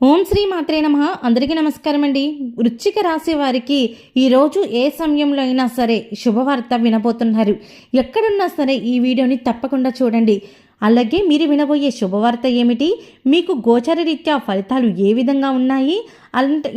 ఓం శ్రీ మాత్రే నమః. అందరికీ నమస్కారం అండి. వృశ్చిక రాశి వారికి ఈరోజు ఏ సమయంలో అయినా సరే శుభవార్త వినబోతున్నారు. ఎక్కడున్నా సరే ఈ వీడియోని తప్పకుండా చూడండి. అలాగే మీరు వినబోయే శుభవార్త ఏమిటి, మీకు గోచర రీత్యా ఫలితాలు ఏ విధంగా ఉన్నాయి,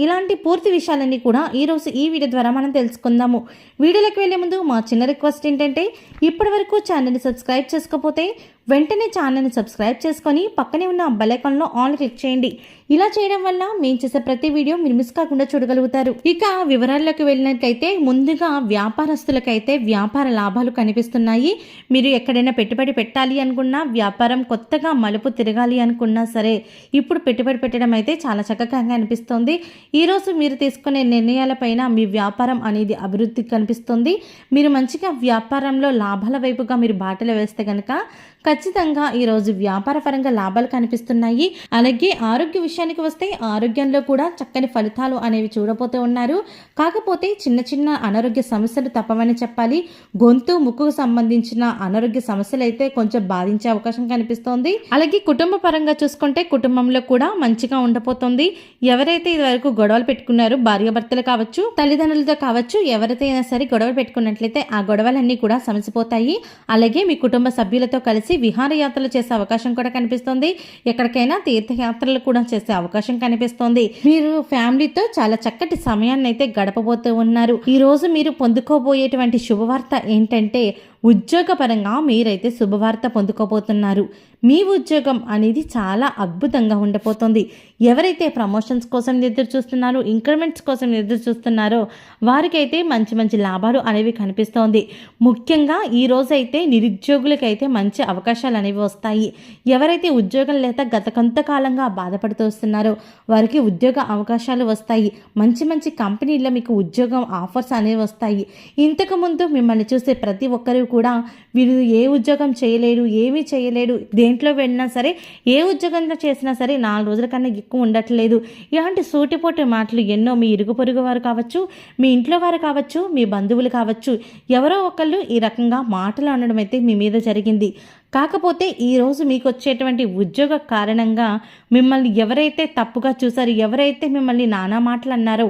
ఇలాంటి పూర్తి విషయాలన్నీ కూడా ఈరోజు ఈ వీడియో ద్వారా మనం తెలుసుకుందాము. వీడియోలోకి వెళ్ళే ముందు మా చిన్న రిక్వెస్ట్ ఏంటంటే, ఇప్పటి వరకు ఛానల్ని సబ్స్క్రైబ్ చేసుకోకపోతే వెంటనే ఛానల్ని సబ్స్క్రైబ్ చేసుకొని పక్కనే ఉన్న బెల్ ఐకాన్లో ఆల్ క్లిక్ చేయండి. ఇలా చేయడం వల్ల మేము చేసే ప్రతి వీడియో మీరు మిస్ కాకుండా చూడగలుగుతారు. ఇక వివరాల్లోకి వెళ్ళినట్లయితే, ముందుగా వ్యాపారస్తులకైతే వ్యాపార లాభాలు కనిపిస్తున్నాయి. మీరు ఎక్కడైనా పెట్టుబడి పెట్టాలి అనుకున్నా, వ్యాపారం కొత్తగా మలుపు తిరగాలి అనుకున్నా సరే ఇప్పుడు పెట్టుబడి పెట్టడం అయితే చాలా చక్కగా అనిపిస్తుంది. ఈరోజు మీరు తీసుకునే నిర్ణయాలపైన మీ వ్యాపారం అనేది అభివృద్ధి కనిపిస్తుంది. మీరు మంచిగా వ్యాపారంలో లాభాల వైపుగా మీరు బాటలు వేస్తే కనుక ఖచ్చితంగా ఈరోజు వ్యాపార పరంగా లాభాలు కనిపిస్తున్నాయి. అలాగే ఆరోగ్య విషయానికి వస్తే ఆరోగ్యంలో కూడా చక్కని ఫలితాలు అనేవి చూడబోతూ ఉన్నారు. కాకపోతే చిన్న చిన్న అనారోగ్య సమస్యలు తప్పవని చెప్పాలి. గొంతు ముక్కుకు సంబంధించిన అనారోగ్య సమస్యలు అయితే కొంచెం బాధించే అవకాశం కనిపిస్తోంది. అలాగే కుటుంబ పరంగా చూసుకుంటే కుటుంబంలో కూడా మంచిగా ఉండబోతోంది. ఎవరైతే ఇదివరకు గొడవలు పెట్టుకున్నారో, భార్యాభర్తలు కావచ్చు, తల్లిదండ్రులతో కావచ్చు, ఎవరైతే అయినా సరే గొడవలు పెట్టుకున్నట్లయితే ఆ గొడవలన్నీ కూడా సమసిపోతాయి. అలాగే మీ కుటుంబ సభ్యులతో కలిసి విహారయాత్రలు చేసే అవకాశం కూడా కనిపిస్తుంది. ఎక్కడికైనా తీర్థయాత్రలు కూడా చేసే అవకాశం కనిపిస్తుంది. మీరు ఫ్యామిలీతో చాలా చక్కటి సమయాన్ని అయితే గడపబోతూ ఉన్నారు. ఈ రోజు మీరు పొందుకోబోయేటువంటి శుభవార్త ఏంటంటే, ఉద్యోగపరంగా మీరైతే శుభవార్త పొందుకోబోతున్నారు. మీ ఉద్యోగం అనేది చాలా అద్భుతంగా ఉండబోతోంది. ఎవరైతే ప్రమోషన్స్ కోసం ఎదురు చూస్తున్నారో, ఇంక్రిమెంట్స్ కోసం ఎదురు చూస్తున్నారో వారికైతే మంచి మంచి లాభాలు అనేవి కనిపిస్తోంది. ముఖ్యంగా ఈ రోజైతే నిరుద్యోగులకైతే మంచి అవకాశాలు అనేవి వస్తాయి. ఎవరైతే ఉద్యోగం లేక గత కొంతకాలంగా బాధపడుతూ వస్తున్నారో వారికి ఉద్యోగ అవకాశాలు వస్తాయి. మంచి మంచి కంపెనీల్లో మీకు ఉద్యోగం ఆఫర్స్ అనేవి వస్తాయి. ఇంతకుముందు మిమ్మల్ని చూసే ప్రతి ఒక్కరు కూడా వీరు ఏ ఉద్యోగం చేయలేడు, ఏమీ చేయలేడు, దేంట్లో వెళ్ళినా సరే, ఏ ఉద్యోగంలో చేసినా సరే 4 రోజుల కన్నా ఎక్కువ ఉండట్లేదు, ఇలాంటి సూటిపోటి మాటలు ఎన్నో మీ ఇరుగు పొరుగు వారు కావచ్చు, మీ ఇంట్లో వారు కావచ్చు, మీ బంధువులు కావచ్చు, ఎవరో ఒకళ్ళు ఈ రకంగా మాటలు అనడం అయితే మీ మీద జరిగింది. కాకపోతే ఈరోజు మీకు వచ్చేటువంటి ఉద్యోగ కారణంగా మిమ్మల్ని ఎవరైతే తప్పుగా చూసారో, ఎవరైతే మిమ్మల్ని నానా మాటలు అన్నారో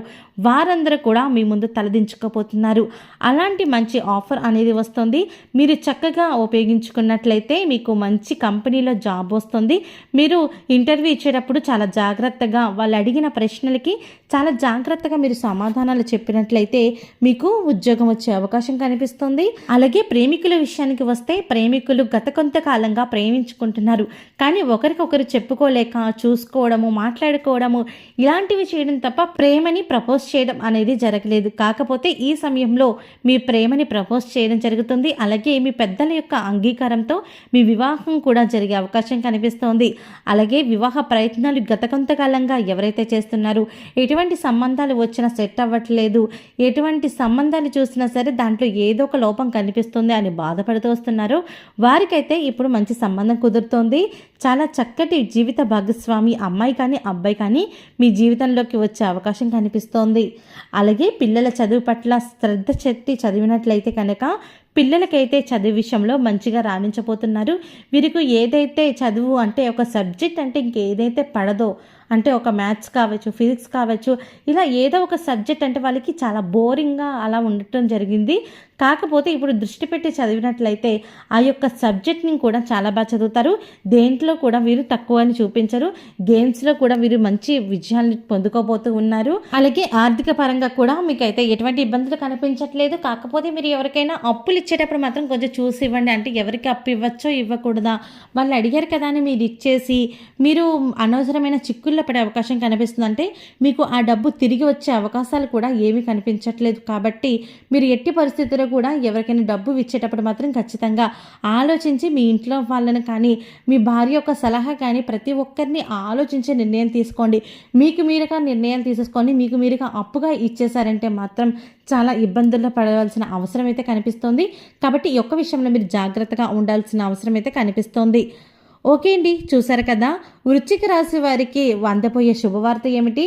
వారందరూ కూడా మీ ముందు తలదించుకోపోతున్నారు. అలాంటి మంచి ఆఫర్ అనేది వస్తుంది. మీరు చక్కగా ఉపయోగించుకున్నట్లయితే మీకు మంచి కంపెనీలో జాబ్ వస్తుంది. మీరు ఇంటర్వ్యూ ఇచ్చేటప్పుడు చాలా జాగ్రత్తగా వాళ్ళు అడిగిన ప్రశ్నలకి చాలా జాగ్రత్తగా మీరు సమాధానాలు చెప్పినట్లయితే మీకు ఉద్యోగం వచ్చే అవకాశం కనిపిస్తుంది. అలాగే ప్రేమికుల విషయానికి వస్తే, ప్రేమికులు గత కొంతకాలంగా ప్రేమించుకుంటున్నారు, కానీ ఒకరికొకరు చెప్పుకోలేక చూసుకోవడము, మాట్లాడుకోవడము ఇలాంటివి చేయడం తప్ప ప్రేమని ప్రపోజ్ చేయడం అనేది జరగలేదు. కాకపోతే ఈ సమయంలో మీ ప్రేమని ప్రపోజ్ చేయడం జరుగుతుంది. అలాగే మీ పెద్దల యొక్క అంగీకారంతో మీ వివాహం కూడా జరిగే అవకాశం కనిపిస్తోంది. అలాగే వివాహ ప్రయత్నాలు గత కొంతకాలంగా ఎవరైతే చేస్తున్నారో, ఎటువంటి సంబంధాలు వచ్చినా సెట్ అవ్వట్లేదు, ఎటువంటి సంబంధాలు చూసినా సరే దాంట్లో ఏదో ఒక లోపం కనిపిస్తుంది అని బాధపడుతూ వస్తున్నారో వారికైతే ఇప్పుడు మంచి సంబంధం కుదురుతోంది. చాలా చక్కటి జీవిత భాగస్వామి అమ్మాయి కానీ అబ్బాయి కానీ మీ జీవితంలోకి వచ్చే అవకాశం కనిపిస్తోంది. అలాగే పిల్లల చదువు పట్ల శ్రద్ధ చెట్టి చదివినట్లయితే కనుక పిల్లలకైతే చదువు విషయంలో మంచిగా రాణించబోతున్నారు. వీరికి ఏదైతే చదువు అంటే ఒక సబ్జెక్ట్ అంటే ఇంకేదైతే పడదో, అంటే ఒక మ్యాథ్స్ కావచ్చు, ఫిజిక్స్ కావచ్చు, ఇలా ఏదో ఒక సబ్జెక్ట్ అంటే వాళ్ళకి చాలా బోరింగ్గా అలా ఉండటం జరిగింది. కాకపోతే ఇప్పుడు దృష్టి పెట్టి చదివినట్లయితే ఆ యొక్క సబ్జెక్ట్ని కూడా చాలా బాగా చదువుతారు. దేంట్లో కూడా వీరు తక్కువ అని చూపించరు. గేమ్స్లో కూడా వీరు మంచి విజయాన్ని పొందుకోబోతూ ఉన్నారు. అలాగే ఆర్థిక పరంగా కూడా మీకైతే ఎటువంటి ఇబ్బందులు కనిపించట్లేదు. కాకపోతే మీరు ఎవరికైనా అప్పులు ఇచ్చేటప్పుడు మాత్రం కొంచెం చూసి ఇవ్వండి. అంటే ఎవరికి అప్పు ఇవ్వచ్చో ఇవ్వకూడదా, వాళ్ళు అడిగారు కదా అని మీరు ఇచ్చేసి మీరు అనవసరమైన చిక్కుల్లో పడే అవకాశం కనిపిస్తుంది. అంటే మీకు ఆ డబ్బు తిరిగి వచ్చే అవకాశాలు కూడా ఏమీ కనిపించట్లేదు. కాబట్టి మీరు ఎట్టి పరిస్థితుల్లో కూడా ఎవరికైనా డబ్బు ఇచ్చేటప్పుడు మాత్రం ఖచ్చితంగా ఆలోచించి మీ ఇంట్లో వాళ్ళని కానీ, మీ భార్య యొక్క సలహా కానీ ప్రతి ఒక్కరిని ఆలోచించే నిర్ణయం తీసుకోండి. మీకు మీరుగా నిర్ణయం తీసేసుకొని మీకు మీరుగా అప్పుగా ఇచ్చేసారంటే మాత్రం చాలా ఇబ్బందుల్లో పడవలసిన అవసరం అయితే కనిపిస్తుంది. కాబట్టి ఈ ఒక్క విషయంలో మీరు జాగ్రత్తగా ఉండాల్సిన అవసరం అయితే కనిపిస్తోంది. ఓకే అండి, చూసారు కదా వృశ్చిక రాశి వారికి అందబోయే శుభవార్త ఏమిటి,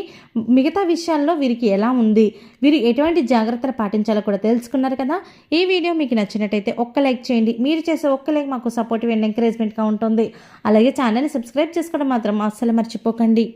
మిగతా విషయాల్లో వీరికి ఎలా ఉంది, వీరు ఎటువంటి జాగ్రత్తలు పాటించాలో కూడా తెలుసుకున్నారు కదా. ఈ వీడియో మీకు నచ్చినట్టయితే ఒక్క లైక్ చేయండి. మీరు చేసే ఒక్క లైక్ మాకు సపోర్టివ్ అండ్ ఎంకరేజ్మెంట్గా ఉంటుంది. అలాగే ఛానల్ని సబ్స్క్రైబ్ చేసుకోవడం మాత్రం అస్సలు మర్చిపోకండి.